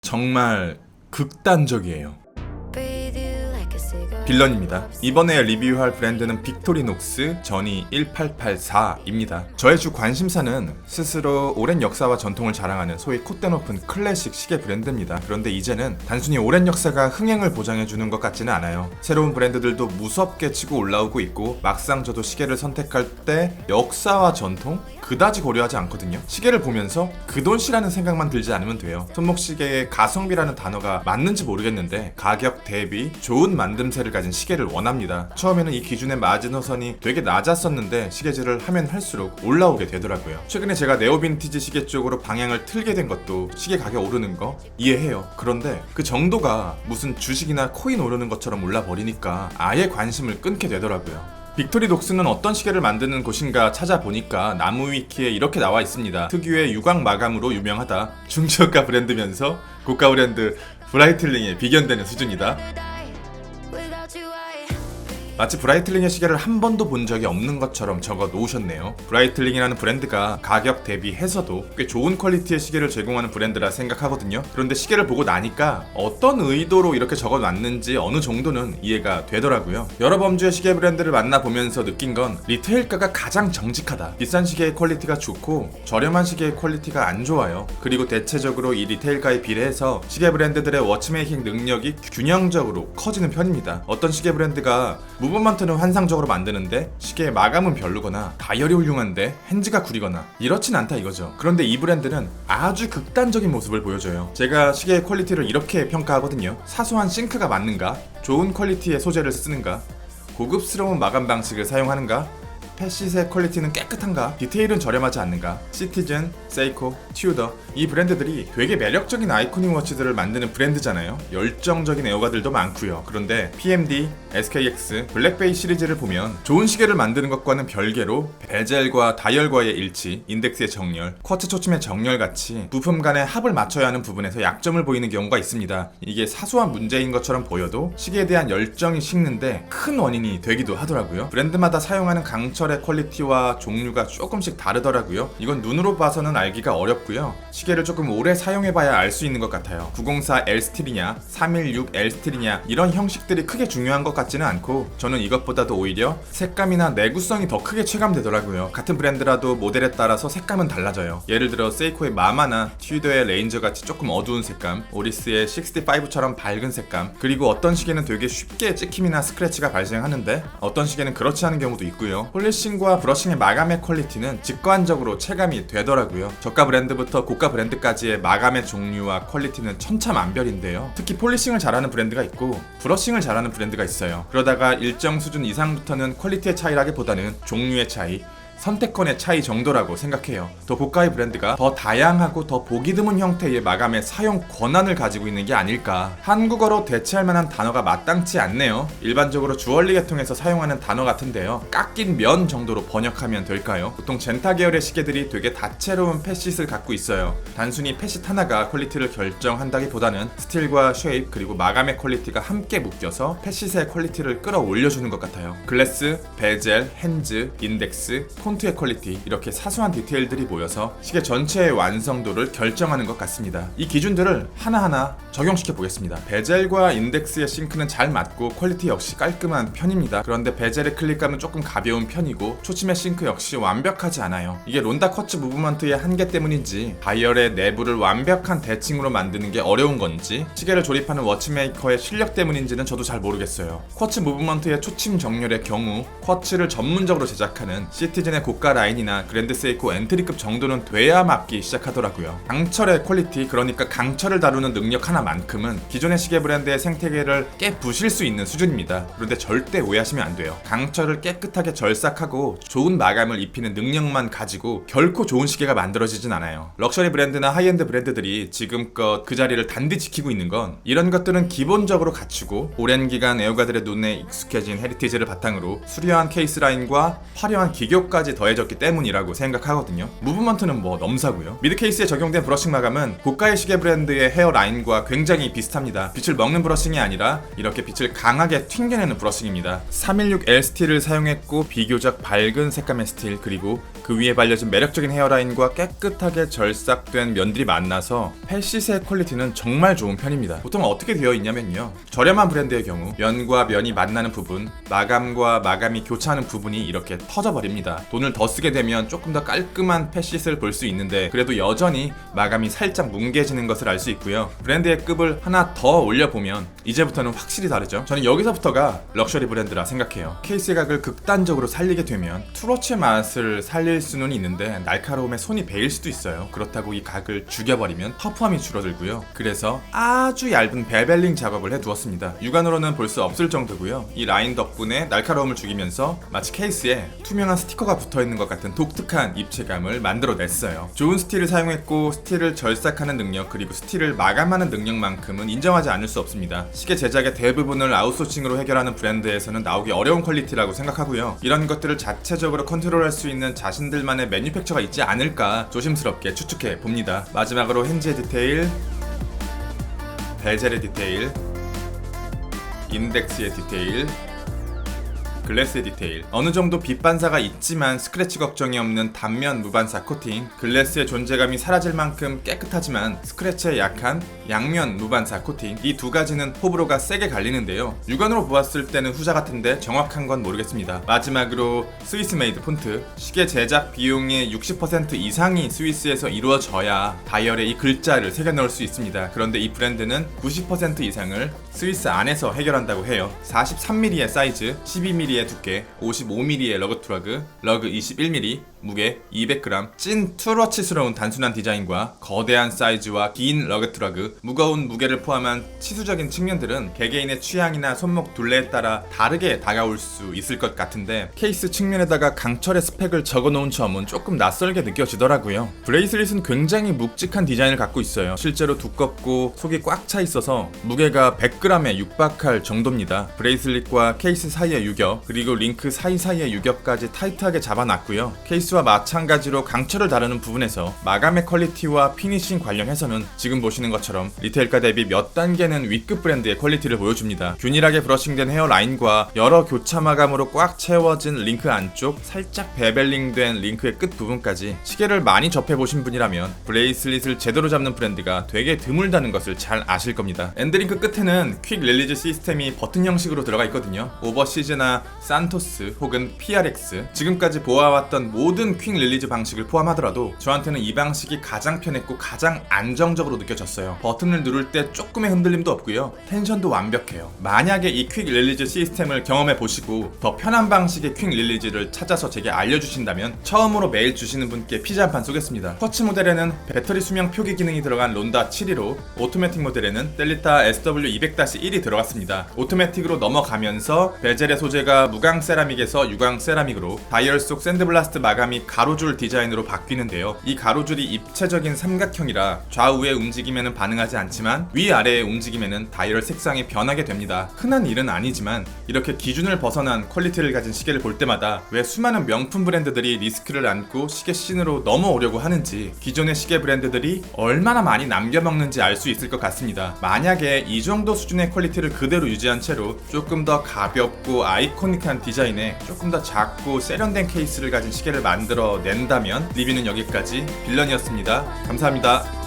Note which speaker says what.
Speaker 1: 정말 극단적이에요. 빌런입니다. 이번에 리뷰할 브랜드는 빅토리녹스 저니 1884입니다. 저의 주 관심사는 스스로 오랜 역사와 전통을 자랑하는 소위 콧대 높은 클래식 시계 브랜드입니다. 그런데 이제는 단순히 오랜 역사가 흥행을 보장해주는 것 같지는 않아요. 새로운 브랜드들도 무섭게 치고 올라오고 있고 막상 저도 시계를 선택할 때 역사와 전통? 그다지 고려하지 않거든요. 시계를 보면서 그 돈이라는 생각만 들지 않으면 돼요. 손목시계에 가성비라는 단어가 맞는지 모르겠는데 가격 대비 좋은 만듦새를 가진 시계를 원합니다. 처음에는 이 기준의 마지노선이 되게 낮았었는데 시계질을 하면 할수록 올라오게 되더라고요. 최근에 제가 네오빈티지 시계 쪽으로 방향을 틀게 된 것도 시계 가격 오르는 거 이해해요. 그런데 그 정도가 무슨 주식이나 코인 오르는 것처럼 올라버리니까 아예 관심을 끊게 되더라고요. 빅토리녹스는 어떤 시계를 만드는 곳인가 찾아보니까 나무위키에 이렇게 나와 있습니다. 특유의 유광 마감으로 유명하다. 중저가 브랜드면서 고가 브랜드 브라이틀링에 비견되는 수준이다. 마치 브라이틀링의 시계를 한 번도 본 적이 없는 것처럼 적어 놓으셨네요. 브라이틀링이라는 브랜드가 가격 대비해서도 꽤 좋은 퀄리티의 시계를 제공하는 브랜드라 생각하거든요. 그런데 시계를 보고 나니까 어떤 의도로 이렇게 적어 놨는지 어느 정도는 이해가 되더라고요. 여러 범주의 시계 브랜드를 만나보면서 느낀 건 리테일가가 가장 정직하다. 비싼 시계의 퀄리티가 좋고 저렴한 시계의 퀄리티가 안 좋아요. 그리고 대체적으로 이 리테일가에 비례해서 시계 브랜드들의 워치메이킹 능력이 균형적으로 커지는 편입니다. 어떤 시계 브랜드가 무브먼트는 환상적으로 만드는데 시계의 마감은 별로거나 다이얼이 훌륭한데 핸즈가 구리거나 이렇진 않다 이거죠. 그런데 이 브랜드는 아주 극단적인 모습을 보여줘요. 제가 시계의 퀄리티를 이렇게 평가하거든요. 사소한 싱크가 맞는가? 좋은 퀄리티의 소재를 쓰는가? 고급스러운 마감 방식을 사용하는가? 펫시의 퀄리티는 깨끗한가? 디테일은 저렴하지 않는가? 시티즌, 세이코, 튜더 이 브랜드들이 되게 매력적인 아이코닉 워치들을 만드는 브랜드잖아요. 열정적인 애호가들도 많고요. 그런데 PMD, SKX, 블랙베이 시리즈를 보면 좋은 시계를 만드는 것과는 별개로 베젤과 다이얼과의 일치, 인덱스의 정렬, 쿼츠 초침의 정렬 같이 부품 간의 합을 맞춰야 하는 부분에서 약점을 보이는 경우가 있습니다. 이게 사소한 문제인 것처럼 보여도 시계에 대한 열정이 식는데 큰 원인이 되기도 하더라고요. 브랜드마다 사용하는 강철 퀄리티와 종류가 조금씩 다르더라고요. 이건 눈으로 봐서는 알기가 어렵고요. 시계를 조금 오래 사용해봐야 알 수 있는 것 같아요. 904L 스틸이냐 316L 스틸이냐 이런 형식들이 크게 중요한 것 같지는 않고 저는 이것보다도 오히려 색감이나 내구성이 더 크게 체감되더라고요. 같은 브랜드라도 모델에 따라서 색감은 달라져요. 예를 들어 세이코의 마마나 튜더의 레인저 같이 조금 어두운 색감, 오리스의 65처럼 밝은 색감, 그리고 어떤 시계는 되게 쉽게 찍힘이나 스크래치가 발생하는데 어떤 시계는 그렇지 않은 경우도 있고요. 폴리싱과 브러싱의 마감의 퀄리티는 직관적으로 체감이 되더라고요. 저가 브랜드부터 고가 브랜드까지의 마감의 종류와 퀄리티는 천차만별인데요. 특히 폴리싱을 잘하는 브랜드가 있고 브러싱을 잘하는 브랜드가 있어요. 그러다가 일정 수준 이상부터는 퀄리티의 차이라기보다는 종류의 차이, 선택권의 차이 정도라고 생각해요. 더 고가의 브랜드가 더 다양하고 더 보기 드문 형태의 마감의 사용 권한을 가지고 있는 게 아닐까. 한국어로 대체할 만한 단어가 마땅치 않네요. 일반적으로 주얼리 계통에서 사용하는 단어 같은데요. 깎인 면 정도로 번역하면 될까요? 보통 젠타 계열의 시계들이 되게 다채로운 펫싯을 갖고 있어요. 단순히 펫싯 하나가 퀄리티를 결정한다기보다는 스틸과 쉐입 그리고 마감의 퀄리티가 함께 묶여서 펫싯의 퀄리티를 끌어올려주는 것 같아요. 글래스, 베젤, 핸즈, 인덱스, 폰트의 퀄리티 이렇게 사소한 디테일들이 모여서 시계 전체의 완성도를 결정하는 것 같습니다. 이 기준들을 하나하나 적용시켜 보겠습니다. 베젤과 인덱스의 싱크는 잘 맞고 퀄리티 역시 깔끔한 편입니다. 그런데 베젤의 클릭감은 조금 가벼운 편이고 초침의 싱크 역시 완벽하지 않아요. 이게 론다 쿼츠 무브먼트의 한계 때문인지 다이얼의 내부를 완벽한 대칭으로 만드는 게 어려운 건지 시계를 조립하는 워치메이커의 실력 때문인지는 저도 잘 모르겠어요. 쿼츠 무브먼트의 초침 정렬의 경우 쿼츠를 전문적으로 제작하는 시티즌의 고가 라인이나 그랜드 세이코 엔트리급 정도는 돼야 맞기 시작하더라고요. 강철의 퀄리티, 그러니까 강철을 다루는 능력 하나만큼은 기존의 시계 브랜드의 생태계를 깨부실 수 있는 수준입니다. 그런데 절대 오해하시면 안 돼요. 강철을 깨끗하게 절삭하고 좋은 마감을 입히는 능력만 가지고 결코 좋은 시계가 만들어지진 않아요. 럭셔리 브랜드나 하이엔드 브랜드들이 지금껏 그 자리를 단디 지키고 있는 건 이런 것들은 기본적으로 갖추고 오랜 기간 애호가들의 눈에 익숙해진 헤리티지를 바탕으로 수려한 케이스 라인과 화려한 기교까지 컬러까지 더해졌기 때문이라고 생각하거든요. 무브먼트는 뭐 넘사고요. 미드 케이스에 적용된 브러싱 마감은 고가의 시계 브랜드의 헤어라인과 굉장히 비슷합니다. 빛을 먹는 브러싱이 아니라 이렇게 빛을 강하게 튕겨내는 브러싱입니다. 316L 스틸을 사용했고 비교적 밝은 색감의 스틸, 그리고 그 위에 발려진 매력적인 헤어라인과 깨끗하게 절삭된 면들이 만나서 펫시스의 퀄리티는 정말 좋은 편입니다. 보통 어떻게 되어 있냐면요, 저렴한 브랜드의 경우 면과 면이 만나는 부분, 마감과 마감이 교차하는 부분이 이렇게 터져버립니다. 돈을 더 쓰게 되면 조금 더 깔끔한 펫시스를 볼 수 있는데 그래도 여전히 마감이 살짝 뭉개지는 것을 알 수 있고요. 브랜드의 급을 하나 더 올려보면 이제부터는 확실히 다르죠. 저는 여기서부터가 럭셔리 브랜드라 생각해요. 케이스의 각을 극단적으로 살리게 되면 투러치의 맛을 살릴 수는 있는데 날카로움에 손이 베일 수도 있어요. 그렇다고 이 각을 죽여버리면 터프함이 줄어들고요. 그래서 아주 얇은 베벨링 작업을 해두었습니다. 육안으로는 볼 수 없을 정도고요. 이 라인 덕분에 날카로움을 죽이면서 마치 케이스에 투명한 스티커가 붙어있는 것 같은 독특한 입체감을 만들어냈어요. 좋은 스틸을 사용했고 스틸을 절삭하는 능력, 그리고 스틸을 마감하는 능력만큼은 인정하지 않을 수 없습니다. 시계 제작의 대부분을 아웃소싱으로 해결하는 브랜드에서는 나오기 어려운 퀄리티라고 생각하고요. 이런 것들을 자체적으로 컨트롤할 수 있는 자신들만의 매니팩처가 있지 않을까 조심스럽게 추측해 봅니다. 마지막으로 핸즈의 디테일, 베젤의 디테일, 인덱스의 디테일, 글래스의 디테일, 어느 정도 빛 반사가 있지만 스크래치 걱정이 없는 단면 무반사 코팅, 글래스의 존재감이 사라질 만큼 깨끗하지만 스크래치에 약한 양면 무반사 코팅, 이 두 가지는 호불호가 세게 갈리는데요. 육안으로 보았을 때는 후자 같은데 정확한 건 모르겠습니다. 마지막으로 스위스 메이드 폰트, 시계 제작 비용의 60% 이상이 스위스에서 이루어져야 다이얼에 이 글자를 새겨 넣을 수 있습니다. 그런데 이 브랜드는 90% 이상을 스위스 안에서 해결한다고 해요. 43mm의 사이즈, 12mm의 두께, 55mm의 러그 트러그, 러그 21mm, 무게 200g, 찐 투러치스러운 단순한 디자인과 거대한 사이즈와 긴 러그 트러그, 무거운 무게를 포함한 치수적인 측면들은 개개인의 취향이나 손목 둘레에 따라 다르게 다가올 수 있을 것 같은데 케이스 측면에다가 강철의 스펙을 적어놓은 점은 조금 낯설게 느껴지더라고요. 브레이슬릿은 굉장히 묵직한 디자인을 갖고 있어요. 실제로 두껍고 속이 꽉 차 있어서 무게가 100g에 육박할 정도입니다. 브레이슬릿과 케이스 사이의 유격, 그리고 링크 사이사이의 유격까지 타이트하게 잡아놨고요. 케이스와 마찬가지로 강철을 다루는 부분에서 마감의 퀄리티와 피니싱 관련해서는 지금 보시는 것처럼 리테일가 대비 몇 단계는 윗급 브랜드의 퀄리티를 보여줍니다. 균일하게 브러싱된 헤어라인과 여러 교차 마감으로 꽉 채워진 링크 안쪽, 살짝 베벨링된 링크의 끝 부분까지 시계를 많이 접해보신 분이라면 브레이슬릿을 제대로 잡는 브랜드가 되게 드물다는 것을 잘 아실 겁니다. 엔드링크 끝에는 퀵 릴리즈 시스템이 버튼 형식으로 들어가 있거든요. 오버시즈나 산토스 혹은 PRX, 지금까지 보아왔던 모든 퀵 릴리즈 방식을 포함하더라도 저한테는 이 방식이 가장 편했고 가장 안정적으로 느껴졌어요. 버튼을 누를 때 조금의 흔들림도 없고요. 텐션도 완벽해요. 만약에 이 퀵 릴리즈 시스템을 경험해 보시고 더 편한 방식의 퀵 릴리즈를 찾아서 제게 알려주신다면 처음으로 메일 주시는 분께 피자 한 판 쏘겠습니다. 터치 모델에는 배터리 수명 표기 기능이 들어간 론다 715, 오토매틱 모델에는 델리타 SW200-1이 들어갔습니다. 오토매틱으로 넘어가면서 베젤의 소재가 무광 세라믹에서 유광 세라믹으로 다이얼 속 샌드블라스트 마감이 가로줄 디자인으로 바뀌는데요. 이 가로줄이 입체적인 삼각형이라 좌우의 움직임에는 반응하지 않지만 위아래의 움직임에는 다이얼 색상이 변하게 됩니다. 흔한 일은 아니지만 이렇게 기준을 벗어난 퀄리티를 가진 시계를 볼 때마다 왜 수많은 명품 브랜드들이 리스크를 안고 시계 씬으로 넘어오려고 하는지, 기존의 시계 브랜드들이 얼마나 많이 남겨먹는지 알 수 있을 것 같습니다. 만약에 이 정도 수준의 퀄리티를 그대로 유지한 채로 조금 더 가볍고 아이코닉한 디자인에 조금 더 작고 세련된 케이스를 가진 시계를 만들어낸다면 리뷰는 여기까지. 빌런이었습니다. 감사합니다.